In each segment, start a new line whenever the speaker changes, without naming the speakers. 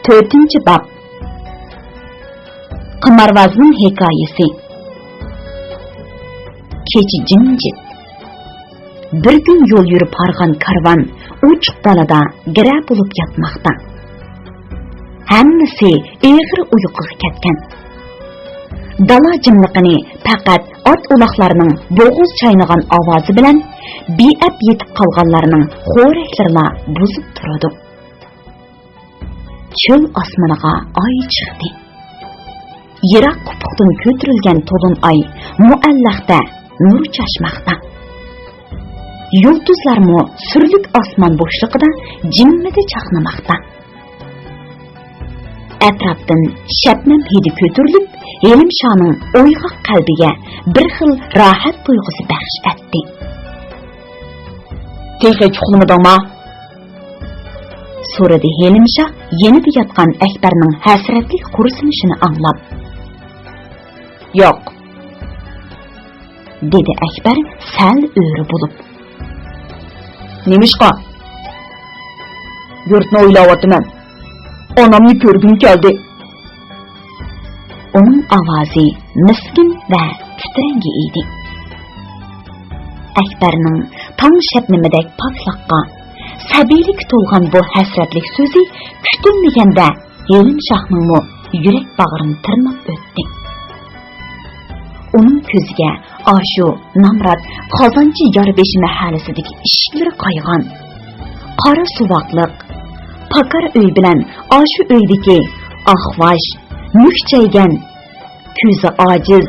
4-bab. Qimorvozning hikoyasi. Kecha jimjit. Bir gün yo'l yurib hargan karvan uchiq dalada gira bo'lib yotmoqda. Hammasi eg'ir uyquga ketgan. Dala jimliqini faqat ot uloqlarining bo'g'iz chaynagan ovozi bilan beab yetib qolganlarning xo'raklarla buzib turadi. Çöl osmoniga oy chiqdi. Yiroq qupuqdan ko'tarilgan to'lin oy muallaqda nur chashmoqda. Yulduzlarmi surlik osmon bo'shlig'ida jimmida chaqnamoqda. Atrofdan shabnam hidi ko'tarilib, Yelimshoning o'yg'oq qalbiga bir xil rohat tuyg'usi baxsh etdi. "Texi chuqulmadingmi?" so'radi Yelimsho yenida yotgan Akbarning hasratli qursinishini anglab. "Yo'q", dedi Akbar sal o'ri bo'lib. "Nemishqa? Yurtni o'ylayapman. Onamni ko'rgim keldi." Onun ovozi miskin va titrangi edi. Akbarning tong shabnamidek pokliqqa, sabiylik to'lgan bu hasratlik so'zi kutilmaganda Yelimshoning yurak bag'rini tirnab o'tdi. Uning ko'ziga ashu Namrat Qozonchi Yorbeshi mahallasidagi ishiklari qaygan, qora suvoqliq, pakar uy bilan ashu uydagi ahvosh, mukchaygan, ko'zi ojiz,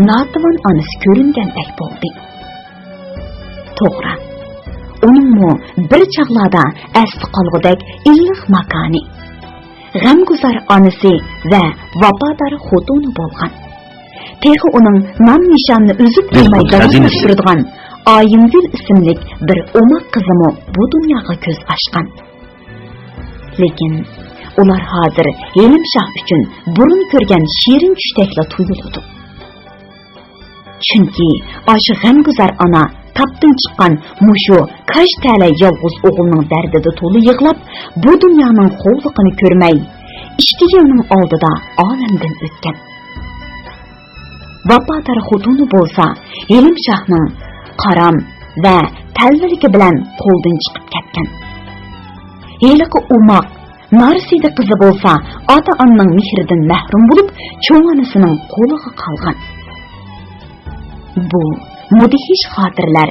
notavon onasi ko'ringandek bo'ldi. To'g'ri, uningmi bir chaqlarda asli qolg'udek illiq makoni, g'amguzar onasi va vafodor xotini bo'lgan. Texi uning nom nishonni uzib qo'ymay turadigan Oyimgul ismli bir o'mak qizimi bu dunyoga ko'z ochgan. Lekin ular hozir Yelimshoh uchun burun ko'rgan shirin tushtakla tuyuladi. Chunki o'sha g'amguzar ona tapdan chiqqan mushu kaj tala yolg'iz o'g'ilning dardida to'la yig'lab, bu dunyoning xo'vliqini ko'rmay, ishtiga uning oldida olamdan o'tgan. Vafodor xotini bo'lsa, Yelimshohning qaram va talviligi bilan qo'ldan chiqib ketgan. Heliqi umoq Narsida qizi bo'lsa, ota-onaning mehridan mahrum bo'lib, cho'ng onasining qo'liga qolgan. Bu mudihish xotirlar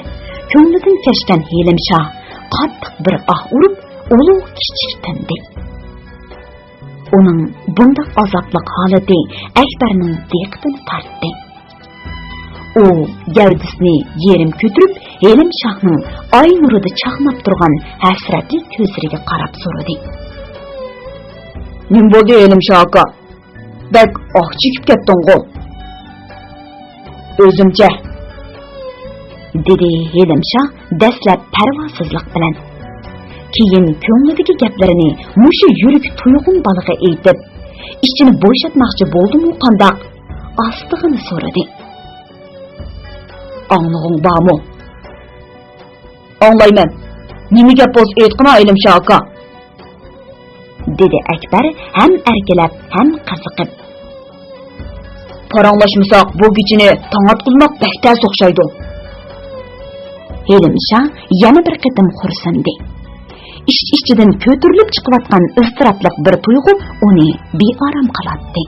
ko'nglidan kechgan Yelimshoh qattiq bir ah urib, ulug' kichik tindi. Uning bunday azobli holati Akbarning diqqatini tortdi. U gavdasini yerim ko'tarib, Yelimshohning oy nurida chaqnab turgan hasratli ko'zlariga qarab so'radi. "Nim bo'ldi Yelimshoh aka? Bak oq chekib ketding-ku." "O'zimcha", dedi Yelimshoh dastlab parvosizlik bilan. Keyin ko'nglidagi gaplarini mushu yurak tuyg'un baliga aytib, ichini bo'shatmoqchi bo'ldi-mu qandoq? Ostig'ini so'radi. "Anglag'ing bormi?" "Anglayman. Nima gap bo'lsa aytqina Yelimshoh aka", dedi Akbar ham erkalab, ham qiziqib. "Paranglashmasak bu gechini tangat qilmoq baxtas o'xshaydi." Yelimshoh yana bir qitim xursindi. İç-içidan ko'tarilib chiqayotgan iztirobli bir tuyg'u uni beorom qilatdi.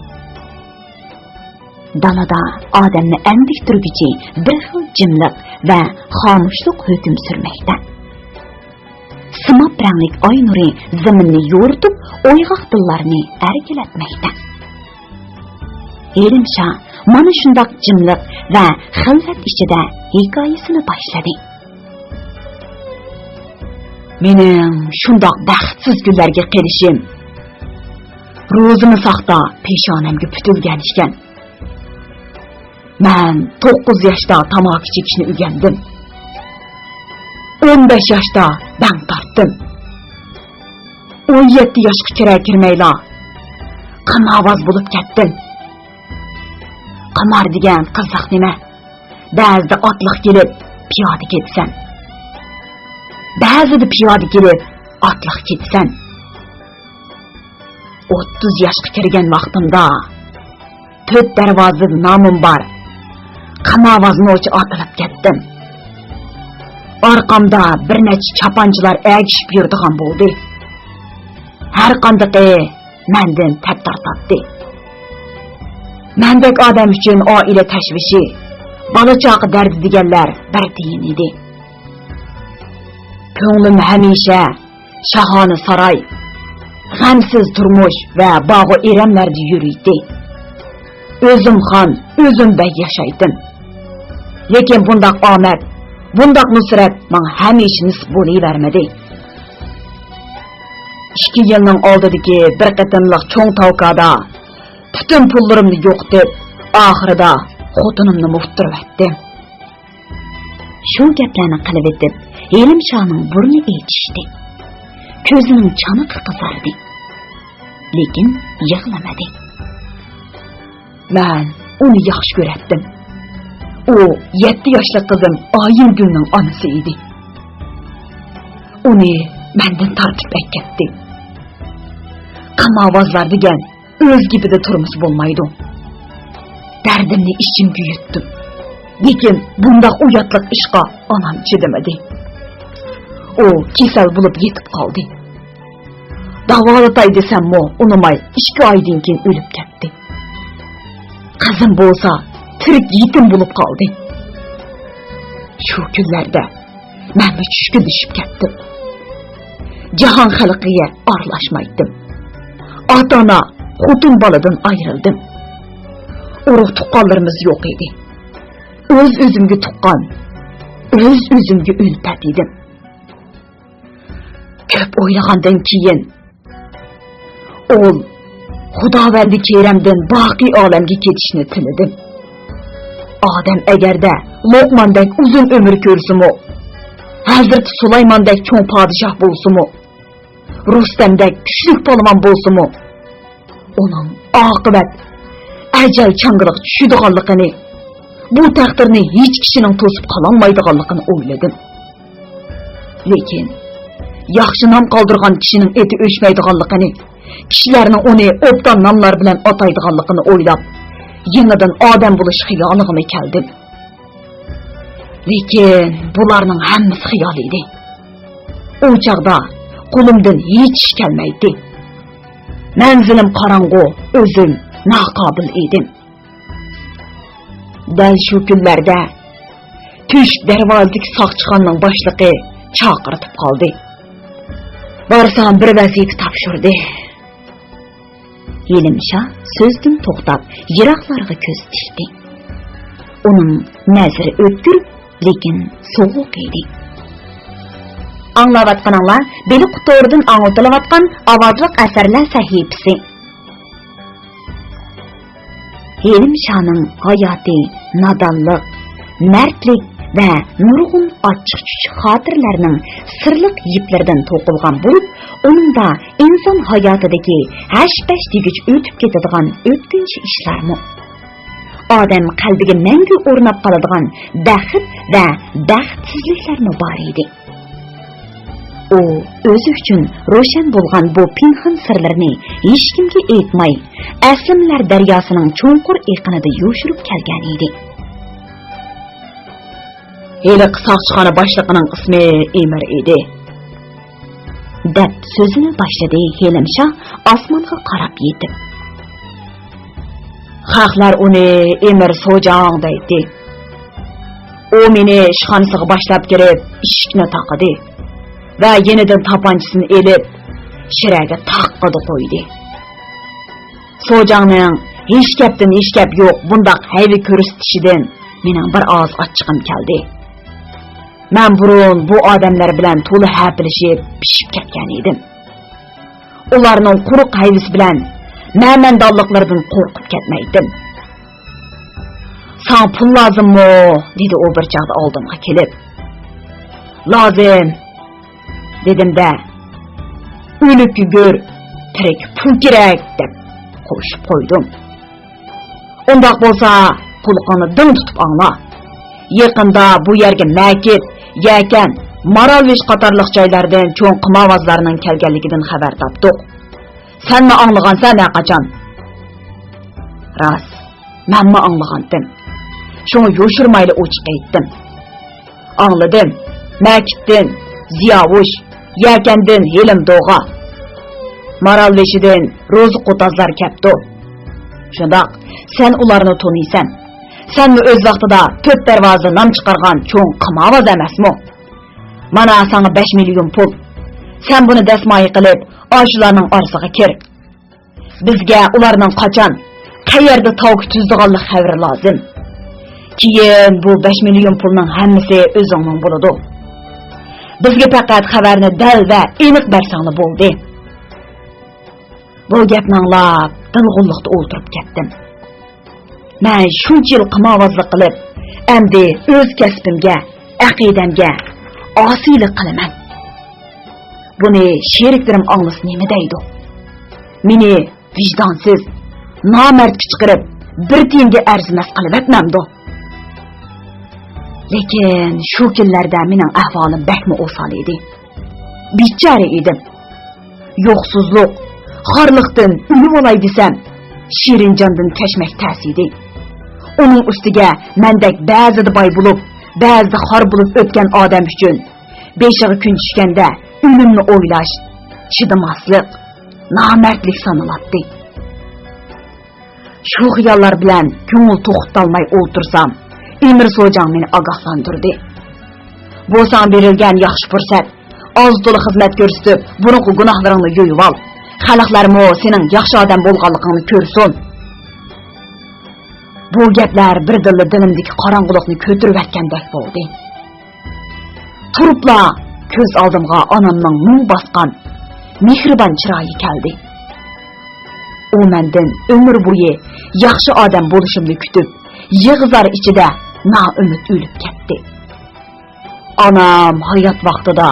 Dalada odamni andiktirguchi bir xil jimliq va xomushlik hukm surmoqda. Simob ranglik oy nuri zaminni yo'ritib, o'yg'oq dillarni erkilatmoqda. Yelimshoh mana shundoq jimliq va xilvat ichida hikoyasini boshladi. "Mening shundoq baxtsiz kunlarga kelishim ro'zini saqta peshonamga putilgan ekan. Men 9 yoshda tamaki chekishni o'rgandim. 15 yoshda bang tortdim. 17 yoshga kirmayla qimorvoz bo'lib ketdim. Qimor degan qiziq nima? Ba'zida otliq kelib piyoda ketsan. Ba'zida piyoda kelib otliq ketsan. 30 yaşga kirgan vaqtimda 4 darvozali nomim bor qamavoznochi otilib ketdim. Orqamda bir necha chapanchilar agishib yurdigan bo'ldi. Har qanday mendan tap tortdi. Mendek odam uchun oila tashvishi, bola chaqa dardi deganlar bir tiyin edi. Ko'nglim hamisha shahona saroy, g'amsiz turmush va bog'u eramlarda yuriydi. O'zim xon, o'zim bey yashaydim. Lekin bundoq omad, bundoq nusrat menga hamisha nisb bo'lavermadi. 2 yilning oldidagi bir qatimliq cho'ng tavkada bütün pullarimni yo'qotib, oxirida xotinimni muftirib etdim. Shu gaplarni qilib etib, Elimshahning burni echishdi. Ko'zining chaniqi qizardi. Lekin yig'lamadi. Men uni yaxshi ko'ratdim. U 7 yoshli qizim Oyingulning onasi edi. Uni mendan tortib ketdi. Qamavozlar degan o'z gibida turmush bo'lmaydi. Dardimni ichimga yutdim. Lekin bundoq uyatliq ishqa onam chidamadi. U kasal bo'lib yetib qoldi. Davolatay desammi, unimay 2 oydan keyin o'lib ketdi. Qizim bo'lsa tirik yetim bo'lib qoldi. Shu kunlarda men tushkunlashib ketdim. Jahon xalqiga aralashmaydim. Ota-ona, xotin boladan ayrildim. Urug' tuqqanlarimiz yo'q edi. O'z-o'zimga tuqqan, o'z-o'zimga ulpat edim. Ko'p o'ylagandan keyin Xudovendi keramdan boqiy olamga ketishni tiladim. Odam agarda Luqmondek uzun umr ko'rsimi, Hazrat Sulaymondek cho'ng podshoh bo'lsimi, Rustamdek kuchli polvon bo'lsimi, uning oqibat ajal changiliq tushadiganligini, bu taqdirni hech kishining to'sib qololmaydiganligini o'yladim. Lekin yaxshi nom qoldirgan kishining eti o'chmaydiganligini, kishilarning uni obdan nomlar bilan ataydiganligini o'ylab, yangidan odam bo'lish xayolig'iga keldim. Lekin bularning hammasi xayol edi. O chaqda qo'limdan hech ish kelmaydi. Manzilim qorong'u, o'zim naqobil edim. Dal shu kunlarda tush darvozalik soqchixonning boshlig'i chaqirtib qoldi. Borsam bir vazifa topshirdi. Elimshah so'zdan to'xtab, yiroqlarga ko'z tikdi. Uning nazari o'tkir, lekin sovuq edi. Anglayotganinglar, beli qutoridan anglatilayotgan ovozliq asarlar sahifasi. Elimshahning hayoti nodonlik, mardlik va nurg'un ochiq-chuchiq xotirlarning sirliq yiplaridan to'qilgan bo'lib, uningda inson hayotidagi hash-pash degich o'tib ketadigan o'tkinchi ishlarmi, odam qalbiga mangu o'rnab qoladigan baxt va baxtsizliklarmi bor edi. U o'zi uchun ro'shan bo'lgan bu pinhon sirlarni hech kimga aytmay, aslimlar daryosining cho'nqur eqinida yo'shirib kelgan edi. Heli qisoqchixona boshlig'ining ismi Emir edi. Deb so'zini boshladi Elimshah osmonga qarab yetib. Xalqlar uni Emir Sojong deydi. U meni ishxonasiga boshlab kirib, eshikni taqidi va yenidan tapanchisini elib, shiraga taqqidi qo'ydi. Sojongning hech gap yo'q bundoq hayvi ko'rsatishidan mening bir oz achchig'im keldi. Men burun bu odamlar bilan to'la hapilishib, pishib ketgan edim. Ularning quruq hayvisi bilan ma'mandonliklaridan qo'rqib ketmaydim. "Sen pul lozimmi?" dedi u bir chaqda oldimga kelib. "Lozim," dedim-da, "O'lik gör, tirik pul kerak" deb qo'shib qo'ydim. "Undoq bo'lsa, qulqini dim tutib angla. Yaqinda bu yerga Makit, Yakan, Maralvish qatorliq joylardan cho'ng qimavozlarning kelganligidan xabar topdik. Sen mi anlığansan ne kaçan? Ras, ben mi anlığandım? Şunu yoşurmayla uçup ettim. Anladım. Mekittin, Ziyavuş, Yerkendin, Helim Doğ'a. Maral veşidin, Rozu Kutazlar kepti. Şundak, sen ularını tonuysan. Sen mi öz vaxtıda töt dervazı nam çıkargan çoğun qımavaz emes mi? Mana sana 5 milyon pul. Sen bunu desmayı qilib, aşılarının arasıga kir. Bizge ularının qaçan, qayerda tavuk tüzdüğanlıq xəvri lazım. Keyin bu 5 milyon pulның hemmisi özüңнің buludu. Bizge faqat xabarni dal va aniq bersaڭlı boldi. Bu gapni anglab, dilg'unliqda o'ltirib ketdim. Men shuncha yil qimavozlik qilib, endi o'z kasbimga, aqidamga osiylik qilaman. Buni sheriklerim anglas nima deydi? Meni vijdonsiz, nomardga chiqarib, bir tiyinga arzimas qilib atmamdi. Lekin shu kunlarda mening ahvolim bakmi o'sal edi. Bichara edim. Yo'qsizlik, xorliqdan o'lib olay desam, Shirinjondan kashmak ta'sidi. Uning ustiga mendek ba'zida boy bo'lib, ba'zida xor bo'lib o'tgan odam uchun beshiga kun tushganda o'limni o'ylash, chidamaslik, nomardlik sanaladi. Shu xiyollar bilan ko'ngil to'xtatolmay o'ltirsam, Emir So'jang meni ogohlantirdi. Bo'lsam berilgan yaxshi fursat, oz to'la xizmat ko'rsatib, burunqi gunohlaringni yo'yib ol. Xalqlarmo sening yaxshi odam bo'lganligingni ko'rsin. Bu gaplar birdilla dilimdagi qorong'ulikni ko'tirib atgandek bo'ldi. Turibla ko'z oldimga onamning mung bosgan mehribon chiroyi keldi. U mendan umr bo'yi yaxshi odam bo'lishimni kutib, yig'izlar ichida noumid o'lib ketdi. Onam hayot vaqtida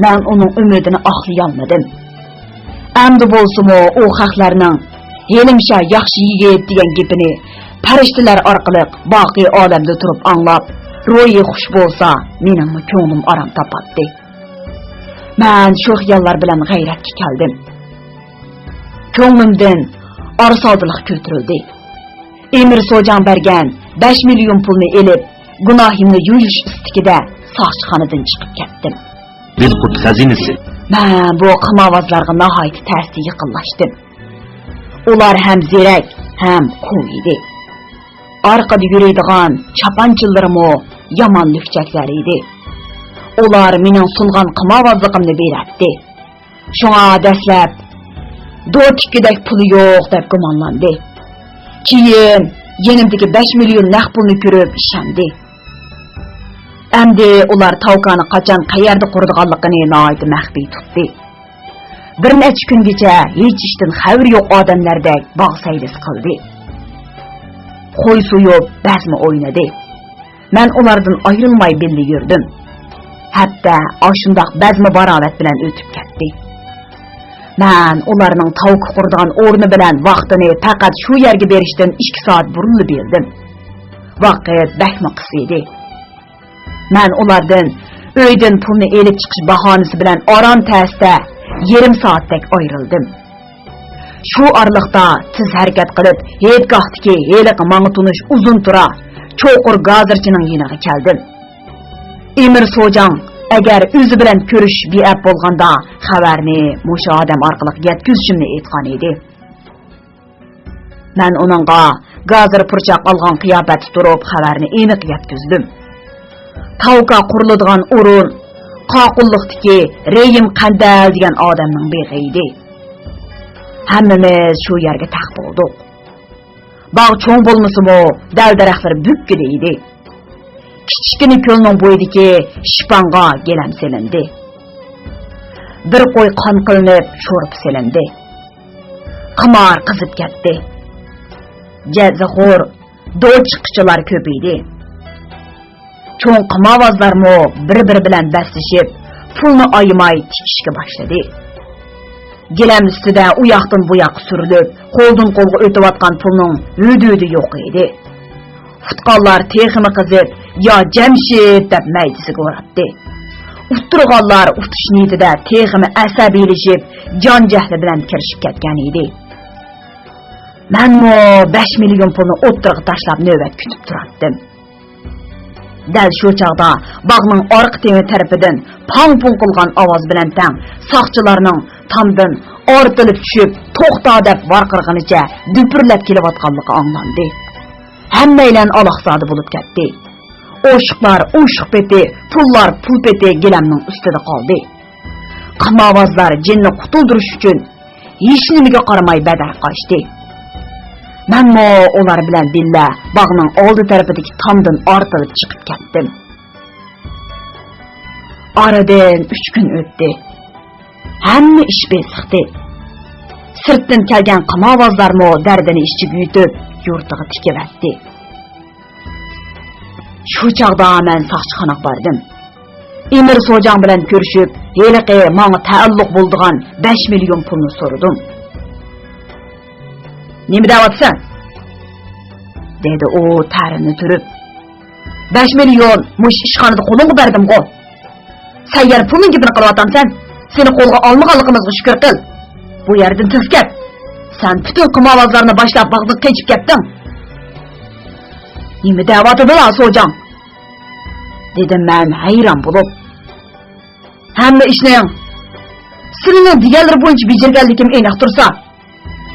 men uning umidini oqlay olmadim. Endi bo'lsa-mu u xalqlarning "Yelimsha yaxshi yigit" degan gapini farishtalar orqali boqiy olamda turib anglab, ro'yi xush bo'lsa, mening ko'nglim orom topadi. Men shu xiyollar bilan g'ayratga keldim. Ko'nglimdan arsodlik ko'tarildi. Emir So'jang bergan 5 milyon pulni elib, gunohimni yuyish istikida soqchixonadan chiqib ketdim.
Dilqut xazinasi.
Men bu qimavozlarga nihoyat ta'sir yaqinlashdim. Ular ham zerak, ham qo'y edi. Orqada yuradigan chapanchillarimo yomon lufchaklar edi. Ular mening sungan qimavozligimni beradi. Shunga dastlab do'tikidek puli yo'q deb gumonlandi. Keyin yenimdagi 5 milyon naq pulni ko'rib ishandi. Endi ular tavkani qachon qayerda qurdiganligini noyat maxfiy tutdi. Bir necha kungacha hech ishdan xabar yo'q odamlardek bog' saylis qildi. Qo'y suyib, bazmi o'ynadi. Men ulardan ayrilmay billi yurdim. Hatto oshundoq bazmi barolat bilan o'tib ketdi. Men ularning tavuk qurdigan o'rni bilan vaqtini faqat shu yerga berishdan 2 soat burun berdim. Vaqt bakmi qisidi. Men ulardan uydan pulni elib chiqish bahonasi bilan orom tasda yarim soatdek ayrildim. Shu orliqda tiz harakat qilib, yetgohdagi heliq manga tunish uzun tura cho'qur gazirchining yiniga keldim. Emir So'jang agar o'zi bilan ko'rish bi'ab bo'lganda xabarni musha odam orqali yetkazishimni aytgan edi. Men uningga gazir purchaq olgan qiyofatda turib xabarni aniq yetkazdim. Tavka quriladigan o'rin qoqulliqdagi Reyim Qandal degan odamning beg'iydi. Hammamiz shu yerga taq bo'ldik. Bog' cho'ng bo'lmasa-mu, dal-daraxtlar bukkida edi. Kichkina ko'lning bo'yidagi shipanga gelam selindi. Bir qo'y qon qilinib, sho'rib selindi. Qimor qizib ketdi. Jazaxo'r, do'chiqchilar ko'p edi. Cho'ng qimavozlarmo bir-biri bilan baslashib, pulni ayimay tikishga boshladi. Gilam ustida u yoqdan bu yoqqa surilib, qo'ldan qo'lga o'tayotgan pulning hududi yo'q edi. Futqonlar texmi qizib, yo Jamshid deb maydisiga o'rabdi. Utturğanlar utuş niyetida texmi asabiylashib, jon jahli bilan kirishib ketgan edi. Menmo 5 million pulni o'ttirg'i tashlab navbat kutib turardim. Dal shu chaqda bog'ning orqa temi tarafidan pang-pung qilgan ovoz bilan tang soqchilarning tomdan ortilib tushib, to'xta deb varqirganicha dupurlab kelayotganligi anglandi. Hammaylan aloqsadi bo'lib ketdi. Oşuqlar oşuq peti, pullar pul peti gilamning ustida qoldi. Qimavozlar jinni qutuldirish uchun hech nimaga qaramay badar qochdi. Menmo ular bilan billa bog'ning oldi tarafidagi tomdan ortilib chiqib ketdim. Aradan 3 kun o'tdi. Hamma ish besiqdi. Sirtdan kelgan qimavozlarmo dardini ichiga yutib, yurtiga tikivatdi. Shu chaqda men soqchixonaga bordim. Emir So'jang bilan ko'rishib, heliqi menga taalluq bo'lgan 5 million pulni so'radim. Nima deyapsan? Dedi u tarini turib. 5 million mush ishxonada qo'lingga berdim-ku. Sen yer pulning gapini qilyapsan. Seni qo'lga olmaganligimizga shukr qil. Bu yerdan tez ket. Sen bütün qimavozlarni boshlab bog'dan qochib ketding. Nima deyapti So'jang? Dedim men hayron bo'lib. Hamma ishning sening deganlar bo'yicha bajarganligim aniq tursa,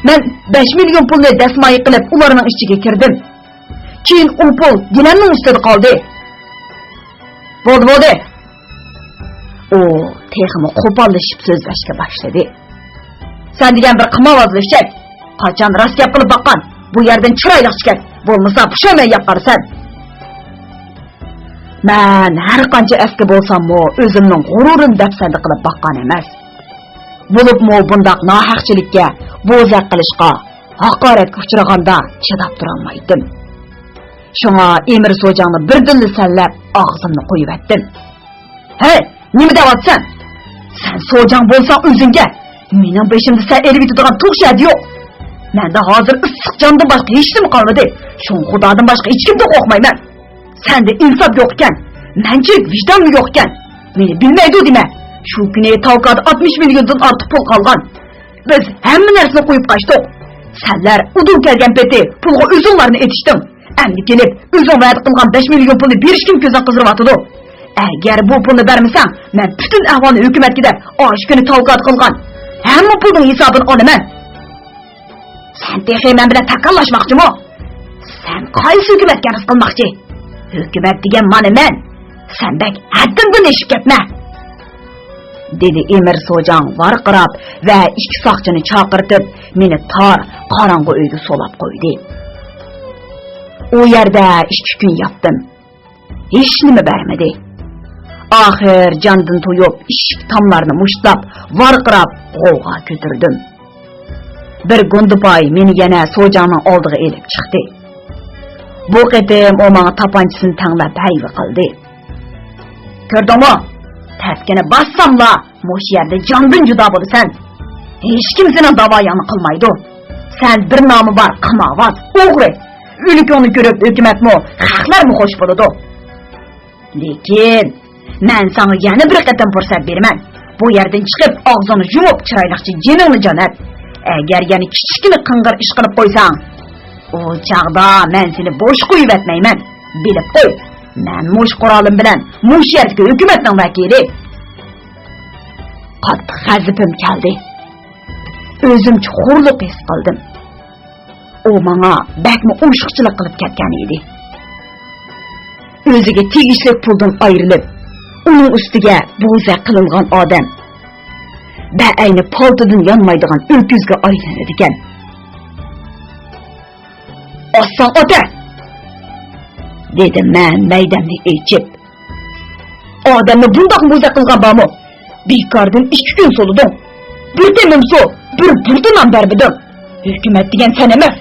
men 5 million pulni dasmoyi qilib ularning ichiga kirdim. Keyin u pul gilamning ustida qoldi. Bo'ldi. O texmi qo'pollashib so'zlashga boshladi. Sen degan bir qimavozli ishak, qachon rost gap qilib boqqan? Bu yerdan chiroyli chiqar, bo'lmasa pushamay yaqarsan. Men har qancha eski bo'lsam-mo, o'zimning g'ururini dafsanda qilib boqqan emas. Bo'libmi bundaq nohaqchilikka, bo'zaq qilishga, haqoratga uchraganda chidab tura olmaydim. Shunga Emir So'jangni birdinli sallab og'zimni qo'yib etdim. "Hey, nima deyapsan? Sen So'jang bo'lsang o'zingga, mening beshimda sen elib yutadigan to'xshadi yo'q. Menda hozir issiq jondan boshqa hech nima qolmadi. Shu Xudodan boshqa hech kimdan qo'rqmayman. Sende insof yo'q ekan, manchilik vijdon yo'q ekan. Meni bilmaydi dema. Shu kuni tavqada 60 milliondan ortiq pul qolgan. Biz hamma narsani qo'yib qochdik. Senlar udum kelgan peti pulga o'zinglarni etishding. Endi kelib o'zing va'da qilgan 5 million pulni berishkim ko'zdan qiziryapti. Agar bu pulni bermasang, men bütün ahvolni hukumatga deb osh kuni tavqat qilgan. Hamma pulning hisobini olaman. Sen texi men bilan takallashmoqchimi? Sen qaysi hukumatga rizq qilmoqchi? Hukumat degan mana men. Sen bek haddimdan eshib ketma. Dedi Emir So'jang varqirab va ikki soqchini chaqirtib, meni tor qorong'u uyga solab qo'ydi. U yerda 2 kun yotdim. Hech nima bermadi. Oxir jondan to'yib, eshik tomlarini mushtlab, varqirab g'ovg'a ko'tardim. Bir Gunduboy meni yana So'jangning oldiga elib chiqdi. Bu qitim o menga tapanchisini tanglab hayva qildi. Ko'rdingmi? Taskini bassamla, mush yerda jondan judo bo'lasan. Hech kim seni davoyoni qilmaydi. Sen bir nomi bor, qimavoz, o'g'ri. O'likni ko'rib hukumatmi, xalqlarmi xo'sh bo'ladi. Lekin men sana yana bir qatam fursat beraman. Bu yerdan chiqib, og'zini yumib, chiroyliqcha jiningni jonat. Agar yana kichkina qing'ir ish qilib qo'ysang, o chaqda men seni bo'sh qo'yib etmayman. Bilib qo'y. Men mush qurolim bilan mush yerdagi hukumatning vakili. Qattiq g'azabim keldi. O'zim chuqurlik his qildim. O menga bakmi o'shiqchilik qilib ketgan edi. O'ziga tegishli puldan ayrilib, uning ustiga bo'za qilingan odam ayni poltidan yonmaydigan o'kizga aylanadi ekan. "Osson ota!" dedim men maydamni echib. "Odamni bundoq bo'za qilgan bormi? Bekordan 2 kun so'lidim. Bir temim so, bir burdan berbidim. Hukumat degan sen emas.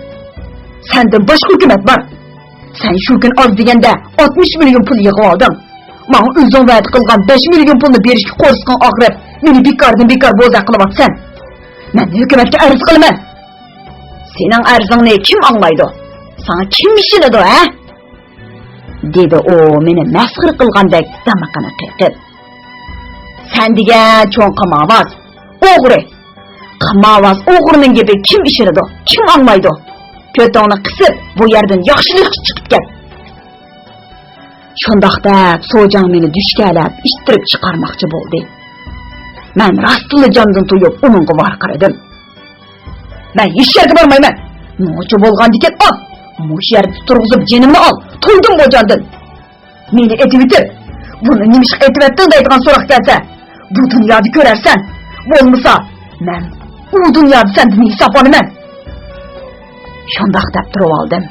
Sendan boshqa hukumat bor. Sen shu kun oz deganda 60 million pul yig'ib olding. Men o'zim va'da qilgan 5 million pulni berishga qo'rsqan og'rib, meni bekor bo'za qilyapsan. Men hukumatga arz qilaman. Sening arzingni kim anglaydi? Sana kim ishiladi, ha?" dedi o meni masxir qilgandek damaqani qiqib. Sen degan cho'ng qimavaz, o'g'ri. Qimavaz o'g'rining gapi kim ishiradi, kim anglaydi? Ko'tongni qisib, bu yerdan yaxshilik chiqib ket. Shundaqda Sojang meni dushkalab, ishtirib chiqarmoqchi bo'ldi. Men rostli jondan to'yib, uningga varqiradim. Men hech yerga bormayman. Nochi bo'lgandikan ol. Mush yerda turg'izib jinimni ol. To'ydim bu jondan. Meni etib bitir. Buni nimish aytibetding deydigan so'roq kelsa, bu dunyoda ko'rarsan. Bo'lmasa, men u dunyoda sendan hisob olaman. Shundaq deb turib oldim.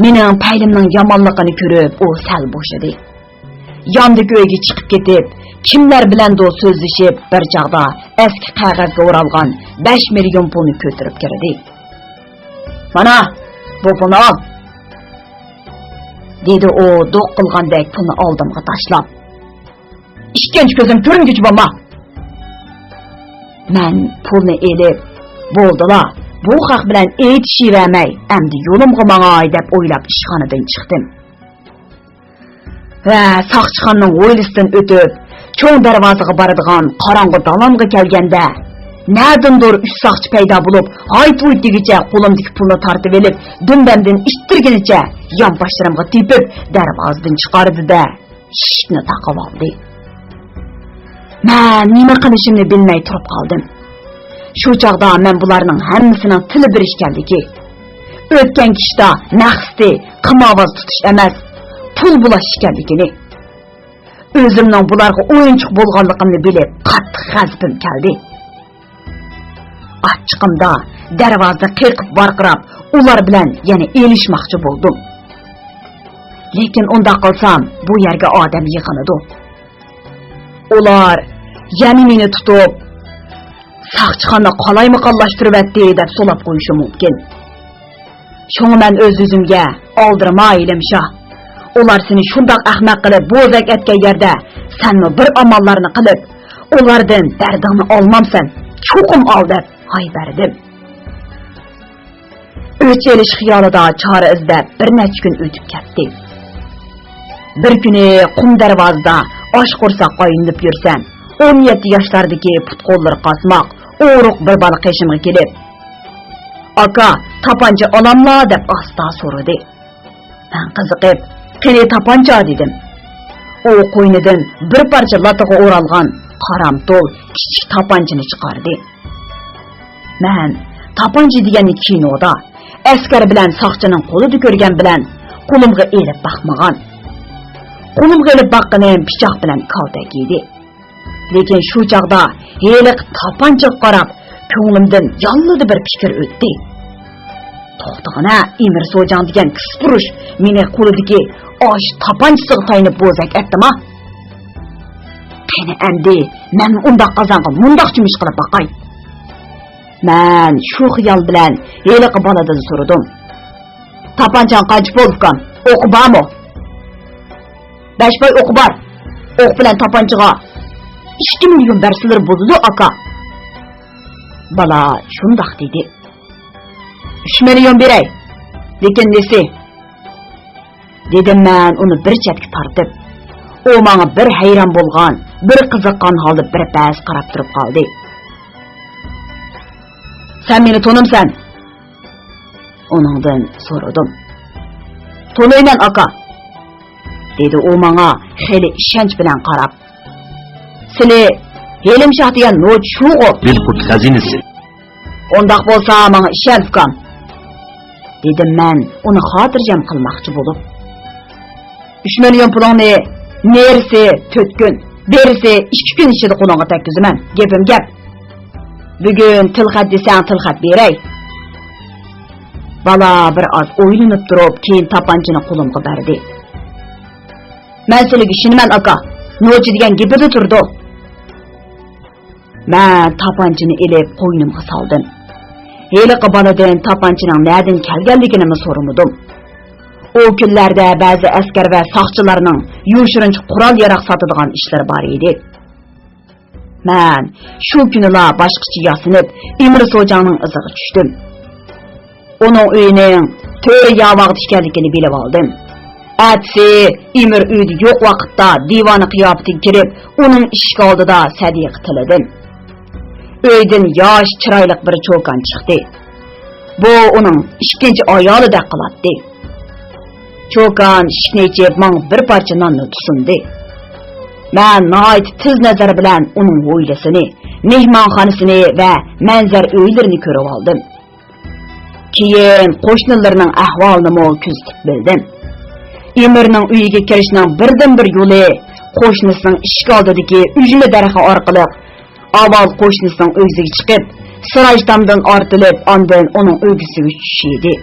Mening paylimning yomonligini ko'rib, u sal bo'shadi. Yondi ko'yga chiqib ketib, kimlar bilandir so'zlashib, bir chaqda eski qog'ozga o'ralgan 5 million pulni ko'tarib kirdi. Mana, bu pulni ol. Dedi o do'q qilgandek pulni oldimga tashlab. Ikkinchi ko'zim ko'ringuchi bo'lma. Men pulni elib, bo'ldilar. Bu haq bilan aytishivermay, endi yo'limga mangay deb o'ylab ishxonadan chiqdim. Va soqchixonning o'ylisidan o'tib, cho'ng darvozaga boradigan qorong'i dalonga kelganda, nadindir 3 soqchi paydo bo'lib, hayt-huytigicha qo'limdagi pulni tortib olib, dumbamdan ishtirgunicha yonboshlarimga tepib, darvozadan chiqardi-da, eshikni taqib oldi. Men nima qilishimni bilmay turib qoldim. Shu chaqda men bularning hammasining tili bir ekanligi, o'tgan kishida naqsdi, qimovoz tutish emas, pul bulash ekanligini, o'zimning bularga o'yinchiq bo'lganligimni bilib, qattiq g'azabim keldi. Achchiqimda darvoza qiqib varqirab, ular bilan yana elishmoqchi bo'ldim. Lekin unda qilsam, bu yerga odam yig'iladi. Ular yana meni tutib, soqchixonni qalaymi-qallashtirib etdi deb so'lab qo'yishi mumkin. Shunga men o'z-o'zimga oldirma ilimsha. Ular seni shundoq ahmoq qilib bo'zak etgan yerda, senmi bir amallarni qilib, ulardan dardingni olmamsan, cho'qim ol deb hay berdim. O'ch elish xiyolida chora izlab bir necha kun o'tib ketdi. Bir kuni qum darvozada osh qo'rsoq qo'yinib yursam, 17 yoshlardagi put-qo'llar qasmoq, o'ruq bir bola qeshimga kelib, "Aka, tapancha olamla?" deb asta so'radi. Men qiziqib, "Qani tapancha?" dedim. U qo'ynidan bir parcha lataga o'ralgan qaramto'l kichik tapanchani chiqardi. Men tapancha deganni kinoda, askar bilan soqchining qo'lida ko'rgan bilan qo'limga elib baxmagan. Qo'limga elib baqqanim pichoq bilan kaltak edi. Lekin shu chaqda heliq tapanchaga qarab, ko'nglimdan yollanadi bir fikr o'tdi. To'xtag'ana, Emir Sojang degan kispurush meni qo'lidagi osh tapanchasiga taynib bo'zak etdimi? Qani endi men undaq qazonga mundaq jimish qilib baqay. Men shu xiyol bilan heliq boladan so'radim. "Tapanchang qancha bo'lgan? O'qib bormi?" "5 boy o'qib bor. O'q bilan tapanchaga 2 million bersilar bo'ldi, aka." Bala shundoq dedi. 3 million beray. Lekin nesi? Dedim men uni bir chetga tortib. U menga bir hayron bo'lgan, bir qiziqqan holda bir bas qarab turib qoldi. "Sen meni tanımsan?" Onundan so'radim. "Tanıyman aka." dedi u menga xeli ishonch bilan qarab. "Sizlar Helim Shah degan noch shu'u
Bilqut xazinasi.
Ondaq bo'lsa menga ishon ukam." dedim men uni xotirjam qilmoqchi bo'lib. 3 million pulingni nerisi 4 kun, berisi 2 kun ichida qo'lingga takkizaman. Gapim gap. Bugun tilxat desang tilxat beray. Bala bir oz o'ylanib turib, keyin tapanchani qo'limga berdi. "Men sizlarga ishonaman aka. Nochi degan gapida turdi." Men tapanchani elib qo'ynimga soldim. Heliqi boladan tapanchaning nereden kelganligini so'ramadim. O kunlarda ba'zi askar va soqchilarning yoshirinch qurol yaraq sotadigan ishlar bor edi. Men shu kunlar boshqacha yasinib, Emir Sojangning iziga tushdim. Uning uyining to'ri yavog'da ekanligini bilib oldim. Atsi Emir uyda yo'q vaqtda divani qiyofatiga kirib, uning eshik oldida sadiq tiladim. Uydan yosh, chiroyli bir cho'kan chiqdi. Bu uning ikkinchi ayolidek qiladi. Cho'kan ishni ichib, men bir parcha nonni tusundi. Men nihoyat tiz nazar bilan uning o'ylasini, mehmonxonasini va manzar uylarini ko'rib oldim. Keyin qo'shnilarning ahvolini kuzatib bildim. Emirning uyiga kirishning birdan-bir yo'li qo'shnisining eshik oldidagi ujma daraxti orqali avval qo'shnisining uyiga chiqib, siraj tomdan ortilib, ondan uning uygisiga tushish edi.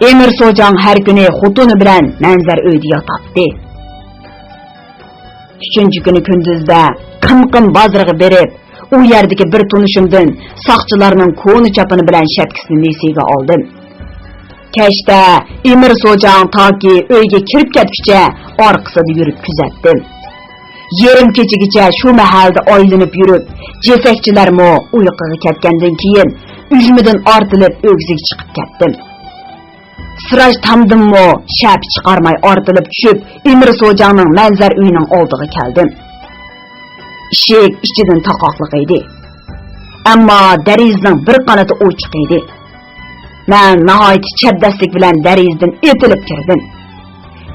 Emir So'jang har kuni xotini bilan manzar uyda yotadi. 3-kuni kunduzda qimqim bozorga berib, u yerdagi bir tunishimdan soqchilarning ko'ni chapini bilan shapkisini nesiga oldim. Kechda Emir So'jang toki uyga kirib ketguncha orqasida yurib kuzatdim. Yarim kechagacha shu mahalda oylanib yurib, jesakchilarmo uyquga ketgandan keyin ujmidan ortilib o'g'ziga chiqib ketdim. Siraj tamdimmo shap chiqarmay ortilib tushib, Emir So'jangning manzar uyining oldiga keldim. Eshik ichidan taqoqliq edi. Ammo darizning bir qanoti ochiq edi. Men nihoyat chaddaslik bilan darizdan etilib kirdim.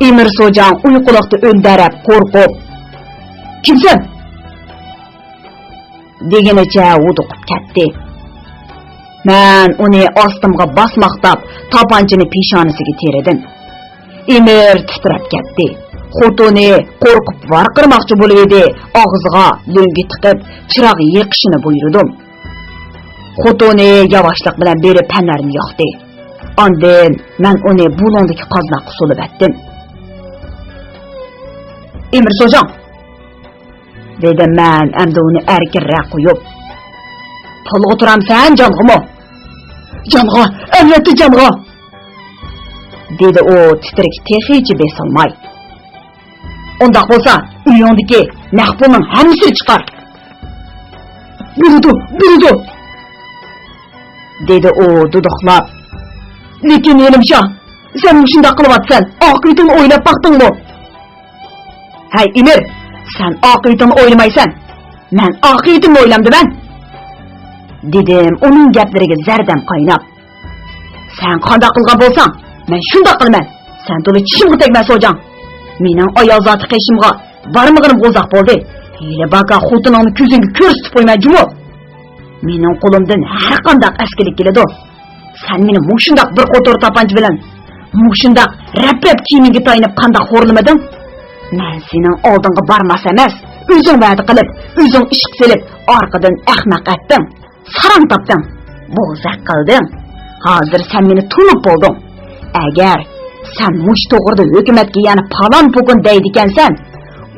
Emir So'jang uyquliqda o'ndarab qo'rqib, "Kimsan?" deganicha uduqib ketdi. Men uni ostimga bosmoqtab, topanchini peshonasiga teradim. Emir titrab ketdi. Xotini qo'rqib varqirmoqchi bo'ldi, og'ziga lo'ngi tiqib, chiroq yiqishini buyurdim. Xotini yavaşlık bilan berib panarni yoqdi. Ondan men uni bulondagi qoznoqqa solib etdim. "Emir So'jang," dedim men endi uni erkinroq qo'yib. "Pulga o'tiramsan, jong'imi?" "Jonga, albatta jonga," dedi u titrik texichi besilmay. "Undaq bo'lsa, uyingdagi naqd pulning hammasini chiqar." "Bildi," dedi u duduqlab. "Lekin Elimsha, sen shunday qilyapsan, oqibatini o'ylab baqdingmi?" "Hay Emir, sen oqibatini o'ylamaysan. Men oqibatimni o'ylamdiman," dedim uning gaplariga zardam qaynab. "Sen qanday qilgan bo'lsang, men shunday qilaman. Sen to'la chishimga tegmas So'jang. Mening ayol zoti qishimga barmog'im qo'zaq bo'ldi. Hile baka xotiningni ko'zingga ko'rsatib qo'ymayjimi? Mening qo'limdan har qanday askilik keladi. Sen meni mushundaq bir qo'tor tapanch bilan, mushundaq rap-rap kiyimingga tayinib qanday xo'rlamading? Men sening oldinga barmas emas, o'zing va'da qilib, o'zing ish qilib, orqadan ahmaq etding. Saram topding. Bo'zaq qilding. Hozir sen meni tunib bo'lding. Agar sen mush to'g'rida hukumatga yana palon pokun deydi ekansan,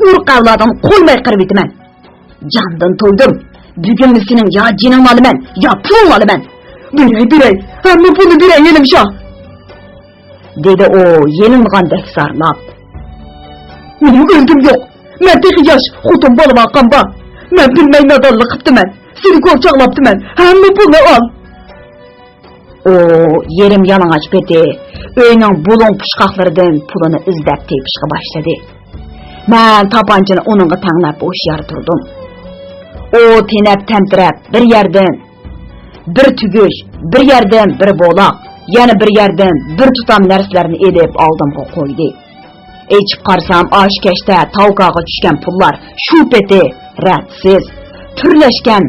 urq avlodini qo'ymay qirib etaman. Jondan to'ydim. Bugun sening yo jiningni olaman, yo pulingni olaman. Biray, hamma pulni beray Elimsha, dedi u yelingandek sarlab. "Mening o'ldim yo'q. Men texi yosh xotin bola boqqanba. Men bilmay nodonlik qilibdiman. Seni qo'chaqlabdiman. Hamma pulni ol." O yerim yalang'och beti uyning bulung pushqoqlaridan pulini izlab tepishga boshladi. Men tapanchini uningga tanglab o'shyar turdim. O tenab tantirab bir yerdan bir tugush, bir yerdan bir bo'loq, yana bir yerdan bir tutam narsalarni elib oldimga qo'ydi. Echib qarsam osh kashda tavqaga tushgan pullar shu peti radsiz turlashgan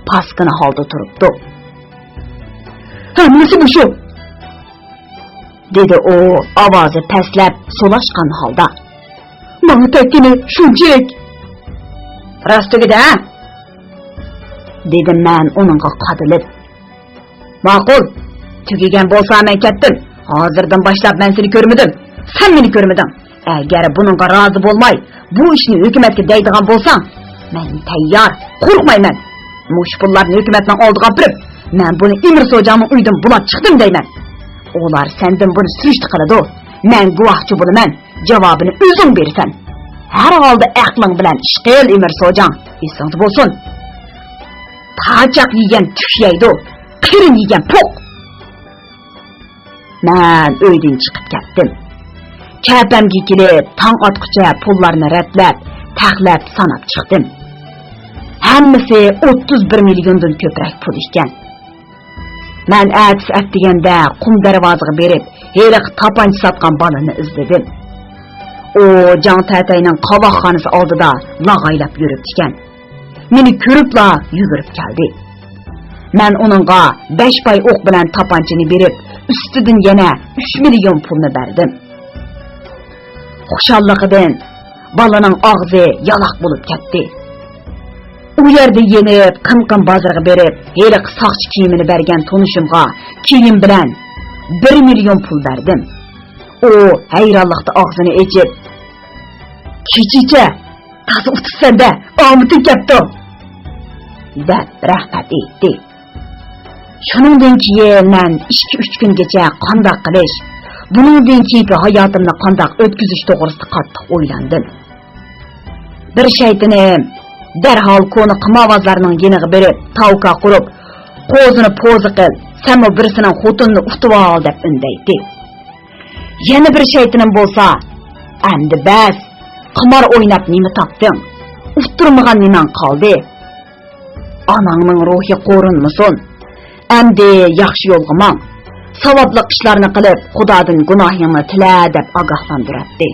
paskina holda turibdi. "Hammasi bu shu," dedi u ovozi pastlab so'lashgan holda. "Menga takkini shunchalik." "Rostligida?" dedim men uningga qadilib. "Ma'qul, tugagan bo'lsa men ketdim. Hozirdan boshlab men seni ko'rmadim. Sen meni ko'rmading. Agar buningga rozi bo'lmay, bu ishni hukumatga deydigan bo'lsang, men tayyor, qo'rqmayman. Mush pullarni hukumatning oldiga birib, men buni Emir So'jangning uyidan bulab chiqdim deyman. Ular sendan buni surishti qiladi. Men guvohchi bo'laman. Javobini o'zing bersan. Har holda aqling bilan ish qil Emir So'jang. Esingda bo'lsin. Tachaq yegan tush yeydi, qirin yegan poq." Men uydan chiqib ketdim. Kəpəmgə kelib, tang atqıca pullarını rətlab, təxləb sanab çıxdım. Hammasi 31 milyondan köprək pul ikən. Mən ətis ətdigəndə qum darvazıga berib, heliq tapanç satqan balını izledim. O, Can Tətəyinin qavaqxanısı aldıda lağaylab yürüb ikən. Meni körübla yugurub gəldi. Mən onunğa 5 pay oq bilan tapançını berib, üstüdün yenə 3 milyon pulunu berdim. Xuşallıqıdan balanın ağzı yalaq bulup ketdi. O yerde yenib, qım-qım bazarga berib, heliq saqçı kiyimini bergen tonuşumğa kiyim bilan 1 milyon pul berdim. O hayranlıqda ağzını echib, "Kechicha, tazi ututsanda, omiting kepti" deb rahmat aytdi. Shuningdan keyin men 2-3 kungacha qandoq qilish, buningdan keyingi hayotimni qandoq o'tkazish to'g'risida qattiq o'ylandim. Bir shaytonim darhol koni qimavozlarning yeniga berib, tavka qurib, qo'zini po'zi qil, sanmi birisining xotinini utib ol deb undaydi. Yana bir shaytonim bo'lsa, "Endi bas, qimor o'ynab nima topding? Uftirmagan niman qoldi? Anangning ruhi qo'rinmasin. Endi yaxshi yo'lga mang. Savobli ishlarni qilib, Xudodan gunohingni tila" deb ogohlantiradi.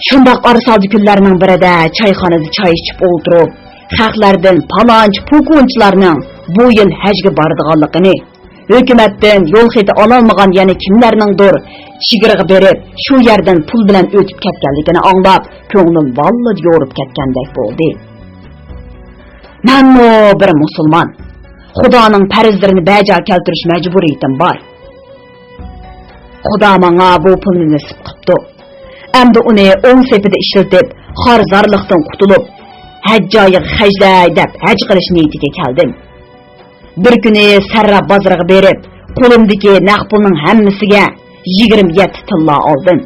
Shundoq arsaldi kunlarning birida choyxonada choy ichib o'tirib, xalqlardan palonch pukunchilarning bu yil hajga boradiganligini, hukumatdan yo'l xeti ololmagan yana kimlarningdir chigirga berib, shu yerdan pul bilan o'tib ketganligini anglab, ko'nglim vallad yo'rib ketgandek bo'ldi. Menmo bir musulmon, Xudoning farzlarini bajo keltirish majburiyatim bor. Xudo menga bu pulni nasib qildi. Endi uni o'ng sepida ishlatib, xarzorlikdan qutulib, hajjoyiga hajlay deb haj qilish niyatiga keldim. Bir kuni Sarra bozoriga berib, qo'limdagi naqd pulning hammasiga 27 tilla oldim.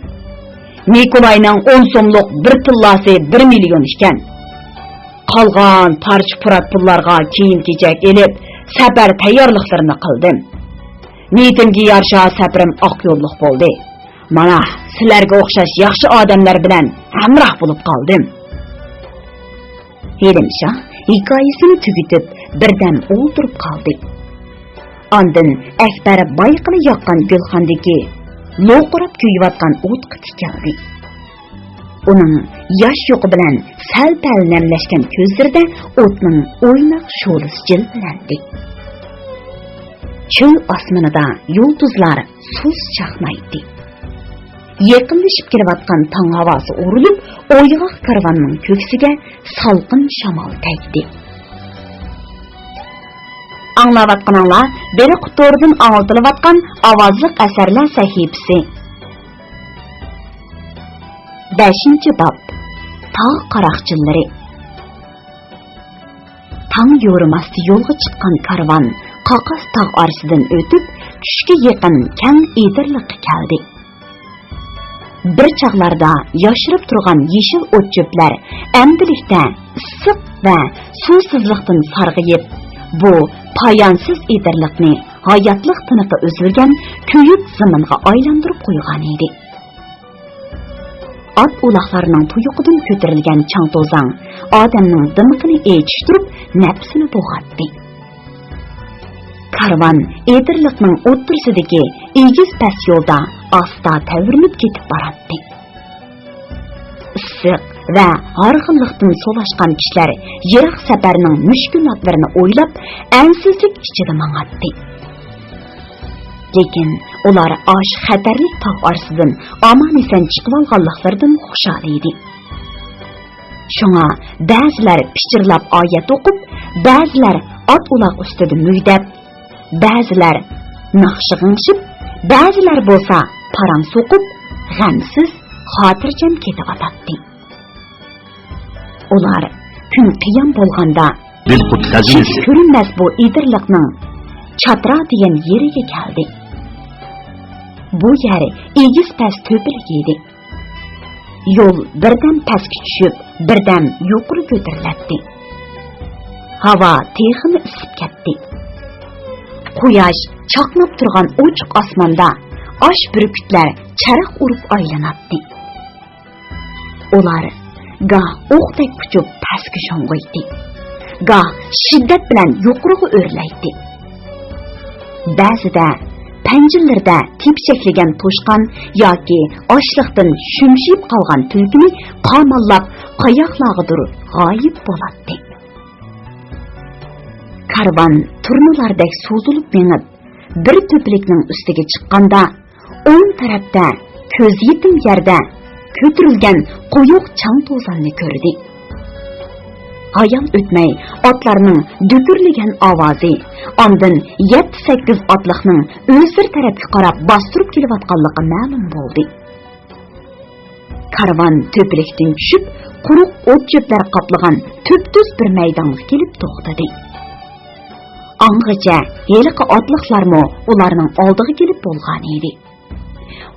Nikolayning 10 so'mlik bir tillasi 1 million ekan. Qolgan parcha purat pullarga kiyim-kechak elib, safar tayyorliklarini qildim. Niyatimga yarasha safarim oq yo'lliq bo'ldi. Mana sizlarga o'xshash yaxshi odamlar bilan hamroh bo'lib qoldim. Helimsha hikoyasini tugatib, birdan o'ltirib qoldi. Ondan Akbar bayqini yoqqan gulxondagi lo'qirab kuyayotgan o'tqa tikildi. Uning yosh yo'qi bilan sal-pal namlashgan ko'zlarida o'tning o'ynoq sho'risi jilvilandi. Cho'l osmonida yulduzlar suz chaqnaydi. Yaqinlashib kelayotgan tong havosi urilib, o'yg'oq karvonning ko'ksiga salqin shamol tegdi. Anglayotganinglar beri qutordan anglatilayotgan ovozli asarlar sahifasi. 5-bob Tog' qaroqchilari. Tang yo'rimasdi yo'lga chiqqan karvon Qoqos tog' orasidan o'tib, tushga yaqin keng edirliqqa keldi. Bir chaqlarda yoshirib turgan yeshil o't cho'plar endilikda issiq va suvsizlikdan sarg'ayib, bu poyonsiz edirliqni hayotlik tiniqi uzilgan kuyib zaminga aylantirib qo'ygan edi. At uloqlarining tuyuqidan ko'tarilgan chang to'zang odamning dimiqini echishtirib, nafsini bo'g'atdi. Karvon edirliqning o'ttirsidagi egiz past yo'lda asta tavirnib ketib boradi. Issiq va horg'inlikdan solashgan kishilar yiroq safarning mushkulotlarini o'ylab, ansizlik ichida mang'atdi. Lekin ular osh xatarli tog' orasidan omon-eson chiqib olganliklaridan xushal edi. Shunga ba'zilar pichirlab oyat o'qib, ba'zilar ot uloq ustida muydab, ba'zilar naqshi g'ingshib, ba'zilar bo'lsa parang so'qib, g'amsiz, xotirjam ketib-atadi. Ular kun qiyam bo'lganda
Dilqut xazinasi
ko'rinmas bu edirliqning chatra degan yeriga keldi. Bu yeri egiz past to'pilik edi. Yo'l birdan pastga tushib, birdan yuqori ko'tariladi. Havo texini isib ketdi. Quyosh chaqnab turgan ochiq osmonda aş bürkütler çarıq urub aylanatdı. Ular gah oqdek uçup pastga sho'ng'iydi, gah shiddat bilan yuqoriga o'rlaydi. Ba'zida panjirlarda tepshaklagan to'shqon yoki ochliqdan shumshib qolgan tulkini qamallab qayoqlargadir g'oyib bo'ladi. Karvan turnalardek so'zilib mengib bir to'plikning ustiga chiqqanda o'ng tarafda ko'z yetim yerda ko'tarilgan quyuq chang to'zanni ko'rdi. Hayal o'tmay otlarning dukurlagan ovozi, ondan 7-8 otliqning o'zir tarafga qarab bostirib kelayotganligi ma'lum bo'ldi. Karvan to'plikdan tushib, quruq o't-cho'plar qoplagan to'p-to'z bir maydonga kelib to'xtadi. Angacha heliqi otliqlarmi ularning oldiga kelib bo'lgan edi.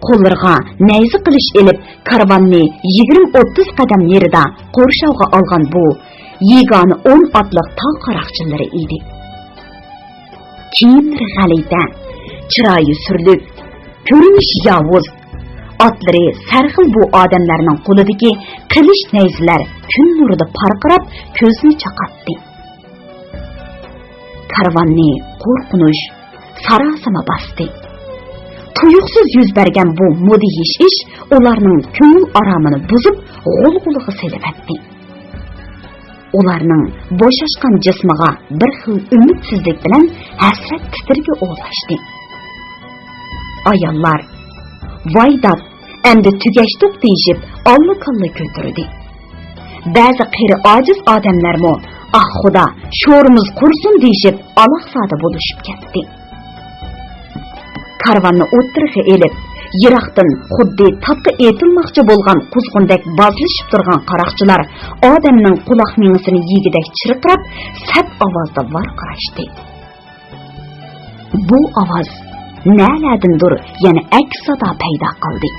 Qo'llarga nayzi qilish elib, karvanni 20-30 qadam yerida qo'rshovga olgan bu yegani 10 otliq tog' qaroqchilari edi. Kiyimlari g'alita, chiroyi surlik, ko'rinish yovuz, otlari sarxil bu odamlarning qo'lidagi qilich nayzilar kun nurida parqirab ko'zni chaqatdi. Karvanni qo'rqinish sarosima bosdi. Tuyuqsiz yuz bergan bu mudhish ish ularning ko'ngil oromini buzib, g'ulg'ulg'i selibdi. Ularning bo'shashgan jismiga bir xil umidsizlik bilan hasrat titrigi o'lashdi. Ayollar voydab endi tugashdiq deyishib alla-kalla ko'tirdi. Ba'zi qiri ojiz odamlarmi "Ah xudo, sho'rimiz qursin" deyishib aloqsada bo'lishib ketdi. Karvanni o'ttirga elib, yiroqdan xuddi tapqa etilmoqchi bo'lgan quzg'undek bozlashib turgan qaroqchilar odamning quloq mingisini yegidek chirqirab, sat ovozda varqirashdi. Bu ovoz na'ladindir yana aks sado paydo qildi.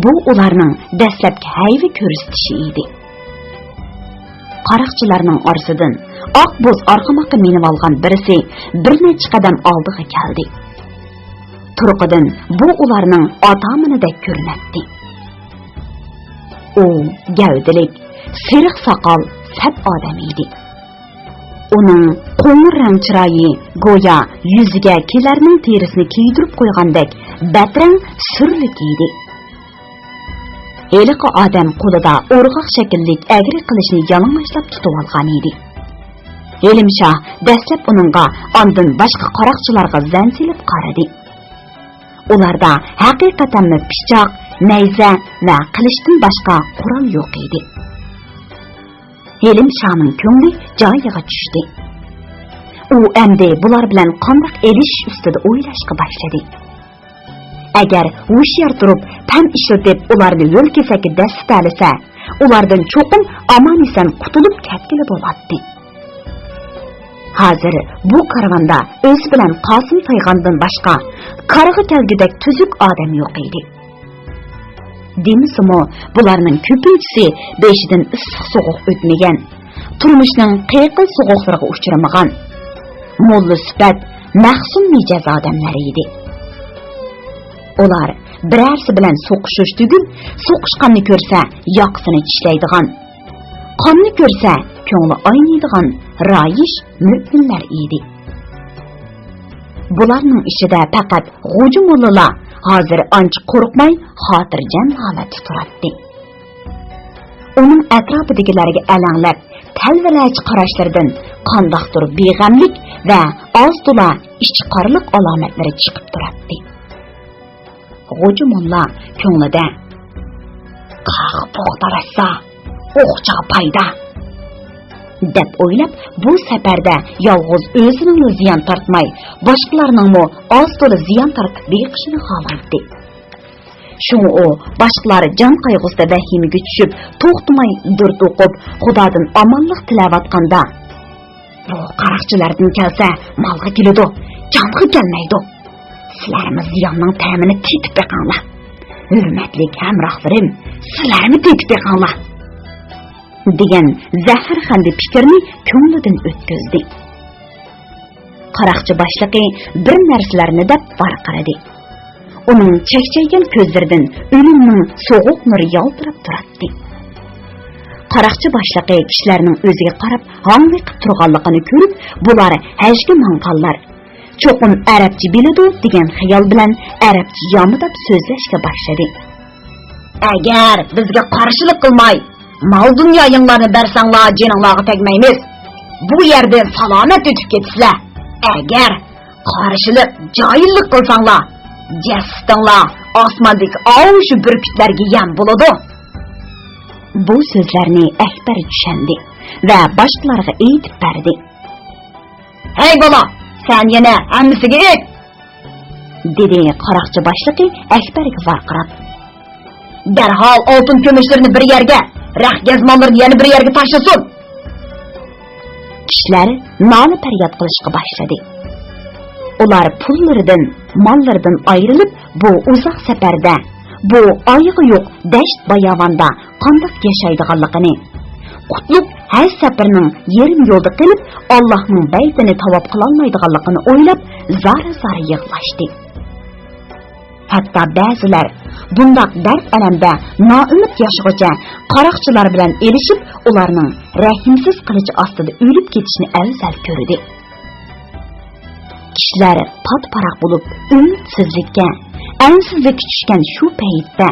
Bu ularning dastlabki hayvi ko'rsatishi edi. Qaroqchilarning orasidan oq bo'z orqamoqqa minib olgan birisi bir necha qadam oldiga keldi. Turqidan bu ularning otaminidek ko'rinadi. U gavdilik, seriq soqol, sap odam edi. Uning qo'ng'ir rang chiroyi go'yo yuziga kelarning terisini kiydirib qo'ygandek batrang surlik edi. Eliqi odam qo'lida o'rg'oq shakllik agri qilishni yalang'ochlab tutib olgan edi. Elimshoh dastlab uningga, ondan boshqa qaroqchilarga zansilib qaradi. Ularda haqiqatan pichoq, nayza va qilichdan boshqa qurol yo'q edi. Elimshohning ko'ngli joyiga tushdi. U endi bular bilan qanday elish ustida o'ylashga boshladi. Agar hushyor turib, tam ishlatib ularni yo'l kesaki dastalasa, ulardan cho'qim omon-eson qutulib ketgili bo'ladi. Hozir bu karvanda o'z bilan Qosim To'ygandan boshqa qarg'i kelgidek tuzuk odam yo'q edi. Demisimi, bularning ko'pinchisi beshidan issiq sovuq o'tmagan, turmushning qiyiqil sovuqlariga uchramagan, mo'lli sifat, mahzun mijoz odamlar edi. Ular birarsi bilan so'qishish tugul, so'qishganni ko'rsa yoqsini tishlaydigan, qonni ko'rsa ko'ngli aynaydigan rayish mu'minlar edi. Bularning ichida faqat g'ujumo'llar hozir ancha qo'rqmay, xotirjam holatda turadi. Uning atrofidagilarga alanglab, talvalachi qarashlardan qandoqdir beg'amlik va oz-to'la ishchiqorlik alomatlari chiqib turadi. G'ujumo'llar ko'nglida "Qaq bo'g'darasa, o'qcha payda" deb o'ylab, bu safarda yolg'iz o'zining ziyon tortmay, boshqalarningmi oz-to'la ziyon tortib beqishini xohlaydi. Shuni u boshqalar jon qayg'usida vahimaga tushib, to'xtamay durd o'qib, Xudodan omonlik tilayotganda, "Bu qaroqchilardan kelsa, molga keladi, jonga kelmaydi. Sizlarimiz ziyonning ta'mini tetib beqinglar. Hurmatli hamrohlarim, sizlarni tetib beqinglar" degan zaharxandi fikrni ko'nglidan o'tkazdi. Qaroqchi boshlig'i bir narsalarni deb varqiradi. uning chekchaygan ko'zlaridan o'limning so'g'uq nuri yaltirab turardi. Qaroqchi boshlig'i kishilarning o'ziga qarab g'ang'iqib turganligini ko'rib, bular hajga manqonlar. Cho'qim arabcha biladi degan xayol bilan arabcha yomidab so'zlashga boshladi. Agar bizga qarshilik qilmay, mal dunyoyinglarni bersanglar, jininglarga tegmaymiz. Bu yerda salomat o'tib ketsizlar. Agar qarshilik, joyillik qilsanglar, jastinglar osmondagi ovshu burkutlarga yam bo'ladi. Bu so'zlarni Akbar tushundi va boshqalarga aytib berdi. Hey bola, sen yana hammasiga ayt, dedi qaroqchi boshlig'i Akbarga varqirab. Darhol oltin kumushlarni bir yerga, rax gazmonlarni yana bir yerga tashlasin. Kishilar nola faryod qilishga boshladi. Ular pullaridan, mollaridan ayrilib, bu uzoq safarda, bu oyog'i yo'q dasht bayovonda qandoq yashaydiganligini, qutlug har safarning yarim yo'lda qilib, Allohning baytini tavob qila olmaydiganligini o'ylab, zora-zora yig'lashdi. Hatto ba'zilar bundoq dard alamda noumid yashigacha qaroqchilar bilan elishib, ularning rahimsiz qilichi ostida o'lib ketishni afzal ko'rdi. Kishilar pat-paraq bo'lib, umidsizlikka, ansizlikka tushgan shu paytda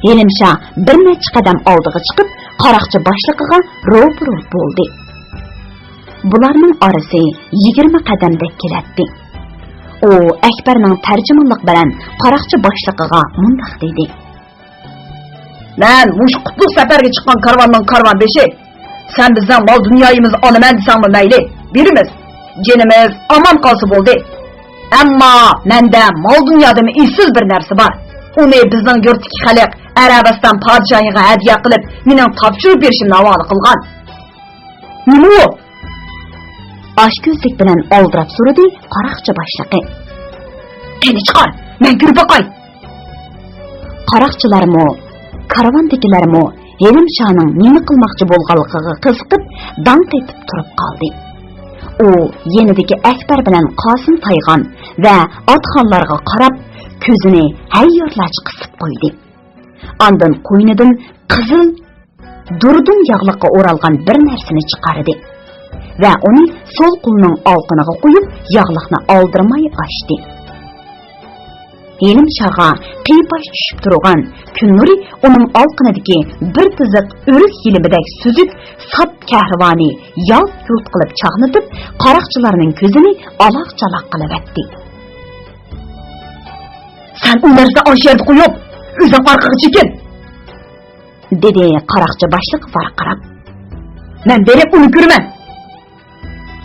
Yelimsha bir necha qadam oldiga chiqib, qaroqchi boshlig'iga ro'baro bo'ldi. Bularning orasi 20 qadamdek keladi. O Akbarning tarjimonlik bilan qaroqchi boshlig'iga mundaq dedi. Men mush qutlug' safarga chiqqan karvonning karvonbeshi. Sen bizdan mol dunyoyimizni olaman desanmi mayli, berimiz. Jinimiz omon qolsa bo'ldi. Ammo menda mol dunyodami isiz bir narsa bor. Uni bizning yurtdagi xalq Arabiston podshohiga hadiya qilib, mening topshirib berishimni havola qilgan. Nima u? Oshko'zlik bilan oldirab so'radi qaroqchi boshlig'i. Qani chiqar, men ko'rib boqay. Qaroqchilarmi, karvondagilarmi Yelimshaning nima qilmoqchi bo'lganligiga qiziqib, dong etib turib qoldi. U yenidagi Akbar bilan Qosim Taygon va otxonlarga qarab, ko'zini hayyorlarcha qisib qo'ydi. Ondan qo'ynidan qizil durdun yog'liqqa o'ralgan bir narsani chiqardi va uni so'l qo'lining olqiniga qo'yib, yog'liqni oldirmay ochdi. Yelimshaga qiypash tushib turgan kun nuri uning olqinidagi bir tiziq o'rik yilibidek suzuk sap kahvoni yalt-yult qilib chaqnatib, qaroqchilarning ko'zini aloq-chaloq qilib etdi. Sen ularni osh yerda qo'yib, o'zing orqaga chekin, dedi qaroqchi boshliq varqirab. Men berib uni ko'raman.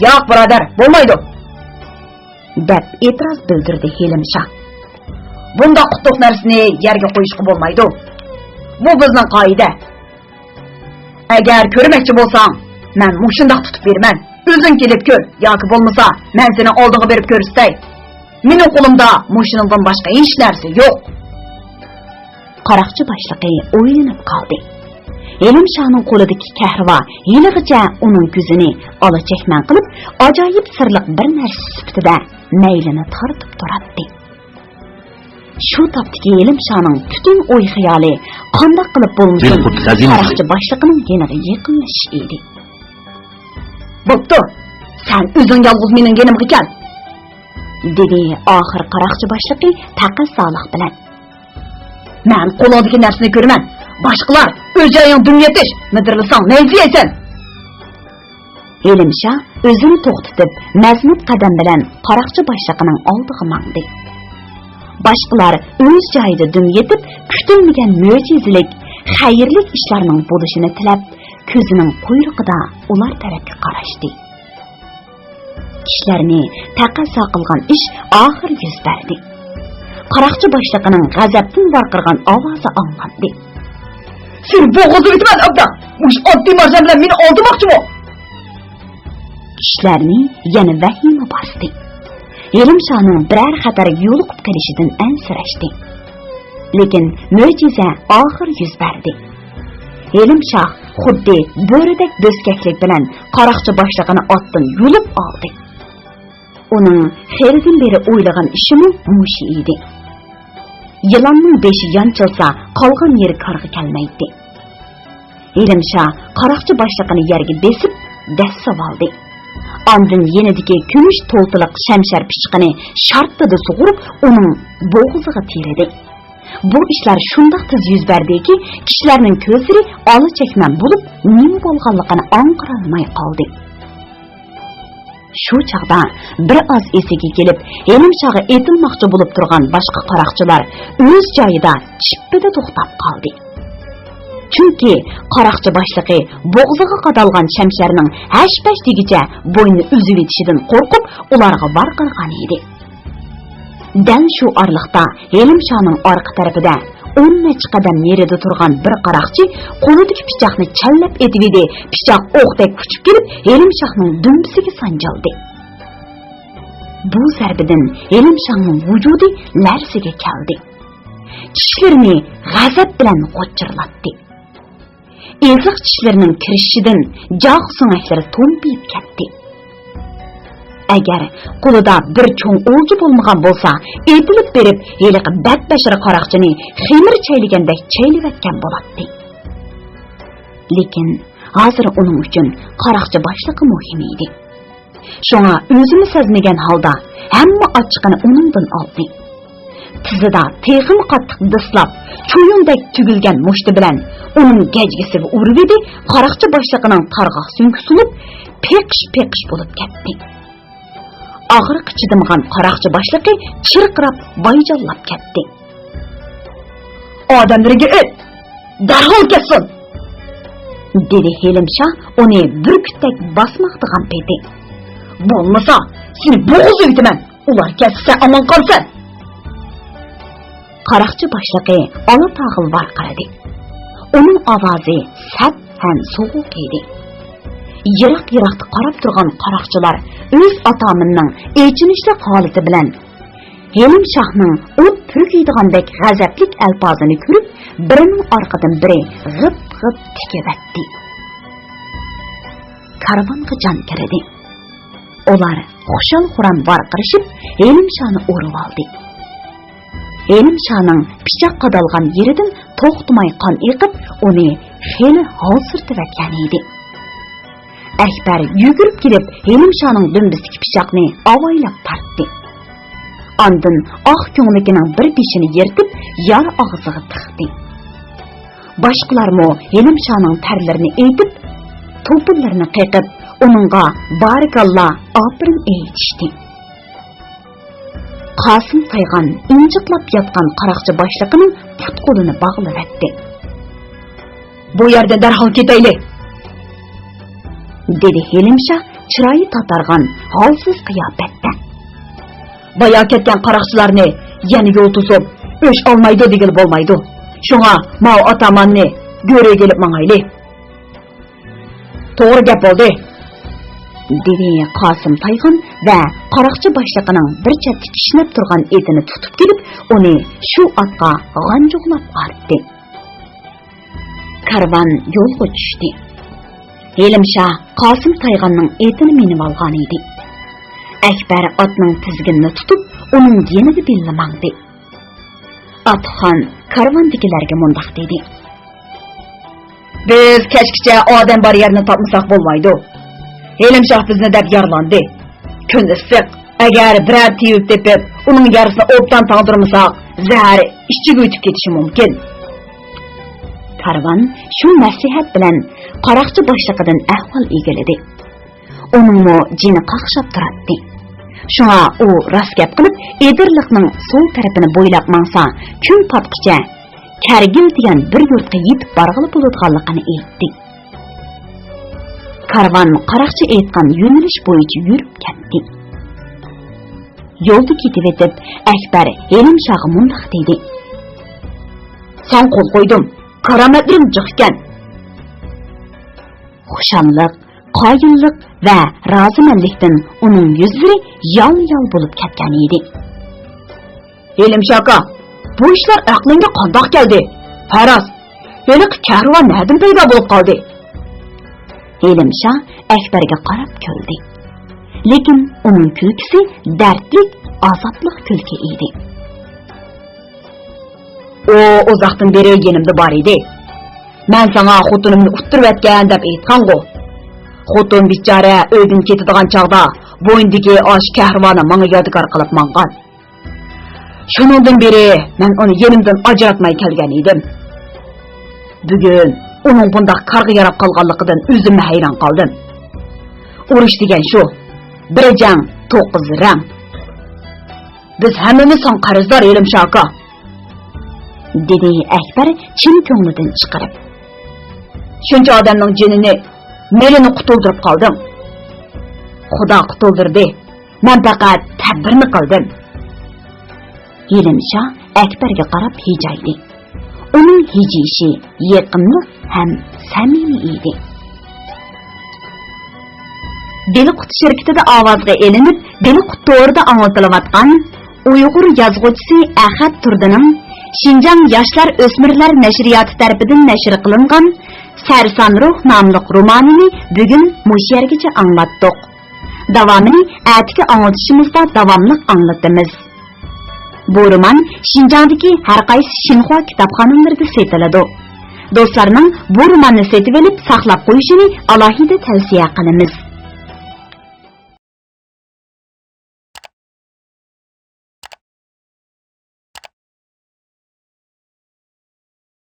Yo'q, birodar, bo'lmaydi, deb e'tiroz bildirdi Yelimsha. Bunda qutlug' narsani yerga qo'yishga bo'lmaydi. Bu bizning qoida. Agar ko'rmoqchi bo'lsang, men mushundoq tutib berman. O'zing kelib ko'r, yoki bo'lmasa, men seni oldiga berib ko'rsatay. Mening qo'limda mushuningdan boshqa hech narsa yo'q. Qaroqchi boshlig'i o'ylanib qoldi. Yelimshaning qo'lidagi kahva yiligicha uning ko'zini olachakman qilib, ajoyib sirliq bir narsa sifatida maylini tortib turardi. Shu topdagi Yelimshaning butun o'y xayoli qandoq qilib bo'lmasin, qaroqchi boshlig'ining yeniga yaqinlash edi. "Bo'pti, sen o'zing yolg'iz mening yenimga kel", dedi oxir qaroqchi boshlig'i taqasoliq bilan. "Men qo'lidagi narsani ko'raman. Boshqalar o'zing dunyatish, midirlasang neyziysan?" Yelimsha o'zini to'xtatib, mazmut qadam bilan qaroqchi boshlig'ining oldiga mangdi. Boshqalar o'z joyida dum yetib, kutilmagan mo'jizalik, xayrli ishlarning bo'lishini tilab, ko'zining quyrug'ida ular tarafga qarashdi. Kishilarni taqozo qilgan ish oxir yuz berdi. Qaroqchi boshlig'ining g'azabdan varqirgan ovozi anglandi. "Sen bo'g'izib o'tman, abda! Mush oddiy marja bilan meni oldirmoqchimi?" Kishilarni yana vahima bosdi. Yelimshaning biror xatarga yo'liqib kelishidan ansirashdi. Lekin mo'jiza oxir yuz berdi. Yelimsha xuddi bo'ridek do'skaklik bilan qaroqchi boshlig'ini otdan yulib oldi. Uning xeridan beri o'ylagan ishimi mushi edi. yılanның beşi yançılsa, qalğan yeri qarğı kelmeydi. Elimşah qaraqçı başlığını yerge besip, dəssab aldı. Andın yenidiki kümüş toltılıq şəmşər pişqini şartladı soğurup, onun boğuzuğa tiredi. Bu işler şundaq tez yüz berdi ki, kişilerinin közleri alı çekmen bulup, nemi bolğanlıqını anqıralmay qaldı. Şu çağda bir az esigi gelip, Elimşah'a etilmaqçı bulup durgan başka qaraqçılar öz joyida çippede to'xtab qaldı. Çünkü qaraqçı başlığı boğzuğa qadalgan şəmşərinin həş-bəş degice boynu üzüp etişinden korkup, ularga varqırgan edi. Dәл şu arlıqda Elimşah'ның arka tarafıda 10 neçə qadam yeride turgan bir qaraqçı qo'lidagi pichoqni challab etibidi. Pichoq o'qdek kuchib kelib Elimşah'ның dumbisiga sanjaldi. Bu zarbidan Elimşah'ның vujudi larsiga keldi. Tishlarini g'azab bilan qo'chirlatdi. Eziq tishlarining kirishidan jog' so'ngaklari to'mpiyib ketdi. Agar qo'lida bir cho'ng o'lji bo'lmagan bo'lsa, etilib berib, heliqi badbashir qaraqchini xemir chaylagandek chaylayotgan bo'ladi. Lekin hozir uning uchun qaraqchi boshlig'i muhim edi. Shunga o'zini sezmagan holda hamma ochiqini uningdan oldi. Tizida texim qattiq dislab, cho'yundek tugilgan mushti bilan uning gajgisiga urib edi. Qaraqchi boshlig'ining targ'oq so'ngki sulib, peqish bo'lib ketdi. Ağırıq çidimgan qaraqçı başlığı çırqırab, baycallab ketdi. Adamlarga öt! Darhol ketsin! Dedi Elimşah, onu bürküttek basmaqdıgan peydi. Bo'lmasa, seni boğuz öğütümen! Ular kesse aman qalsa! Qaraqçı başlığı ala tağıl var qaradı. Onun avazı sat hem soğuk idi. Yirak-yirakta qarab turgan qaraqçılar öz atamının echinishli holati bilan Elimşah'ның o't pürkiydigandek g'azablik alpozini ko'rib, birining orqadan biri g'ip-g'ip tikebatdi. Karvonga jon kirdi. Ular xushal-xuram varqirishib, Elimşah'ni o'rib oldi. Elimşah'ның pichoq qadalgan yeridan to'xtamay qon eqib, uni xeli holsirtib edi. Akbar yugurib kelib, Elimşah'ның dümbisdiki pichoqni avaylab tartdi. Andın oq ko'ngligining bir beshini yirtib, yar og'ziga tiqdi. Boshqalarmo Elimşah'ның tarlarini aytib, to'pinlarini qiqib, uningga barakallah opirin aytishdi. Qosim Taygan injiqlab yotgan qaraqchi boshlig'ining put-qo'lini bog'lab etdi. Bu yerda darhol ketayli! Dedi Elimşah chiroyi tatargan holsiz qiyofatda. Baya ketgan qaraqchilarni yana yo'l to'sib, o'sh olmaydi degil bo'lmaydi. Shunga mao atamanni go're kelib mangayli. To'g'ri gap bo'ldi. Dedi Qosim Taygan va qaraqchi boshlig'ining bir chetda kishnab turgan etini tutib kelib, uni shu otga g'anjuqlab artdi. Karvon yo'lga tushdi. Elimşah Qosim Tayganning etini minib olgan edi. Akbar otning tizginini tutib, uning yeniga billamangdi. Atxon karvondagilarga mundaq dedi: "Biz kechgacha odam bor yerni topmasak bo'lmaydi. Elimşah bizni deb yarlandi. Kun issiq, agar biror tiyib tepib, uning yarısini obdan tangdirmasak, zahar ichiga o'tib ketishi mumkin." Karvon shu nasihat bilan qaraqchi boshlig'idan ahvol egildi. Uningmo jini qaqshab turadi. Shunga u rost gap qilib, Edirliqning so'l tarafini bo'ylab mangsa, kun patqicha Kargil degan bir yurtga yetib borg'ili bo'ladiganligini aytdi. Karvon qaraqchi aytgan yo'nalish bo'yicha yurib ketdi. Yo'lda ketib etib, Akbar Elimşah'a mundaq dedi: "Sen qo'l qo'ydim. Karametlerim çıkken." Xushallik, qoyillik va rozimanlikdan uning yuzlari yal-yal bo'lib ketgan edi. "Elimshah, bu ishlar aqlingga qandoq keldi? Faraz, heliq karvon nerdan paydo bo'lib qoldi?" Elimshah Akbarga qarab kuldi. Lekin uning kulkisi dardlik, azobli kulki edi. O uzaqdan beri yenimde bar idi. Men sana xotunumni uttirvatgan deb aytgan-ku. Xotun bichara uydan ketadigan chaqda bo'yindagi osh kahvoni menga yodgor qilib mangan. Shuningdan beri men uni yenimdan ajratmay kelgan edim. Bugun uning bundaq qarg'a yarab qolganligidan o'zimni hayron qoldim. Urush degan shu. Bir jang 9 rang. Biz hammamiz son qarzdor elim shaka. Dedi Akbar chin ko'nglidan chiqarib. Shuncha odamning jinini, melini qutuldirib qoldim. Xudo qutuldirdi. Men faqat tadbirni qildim. Yelimsha Akbarga qarab hijaydi. Uning hijishi yaqinli ham samimiy edi. Deliqut şirketida ovozga elinib, Deliqut to'g'rida anglatilayotgan Uyg'ur yozuvchisi Ahad Turdining Şinjan Yoshlar O'smirlar nashriyoti tarafidan nashr qilingan Sarson ruh nomli romanini bugun mush yergacha anglatdik. Davomini atigi anglatishimizda davomli anglatamiz. Bu roman Şinjandagi har qaysi Xinhua kitobxonalarida sotiladi. Do'stlarning bu romanni sotib olib saqlab qo'yishini alohida tavsiya qilamiz.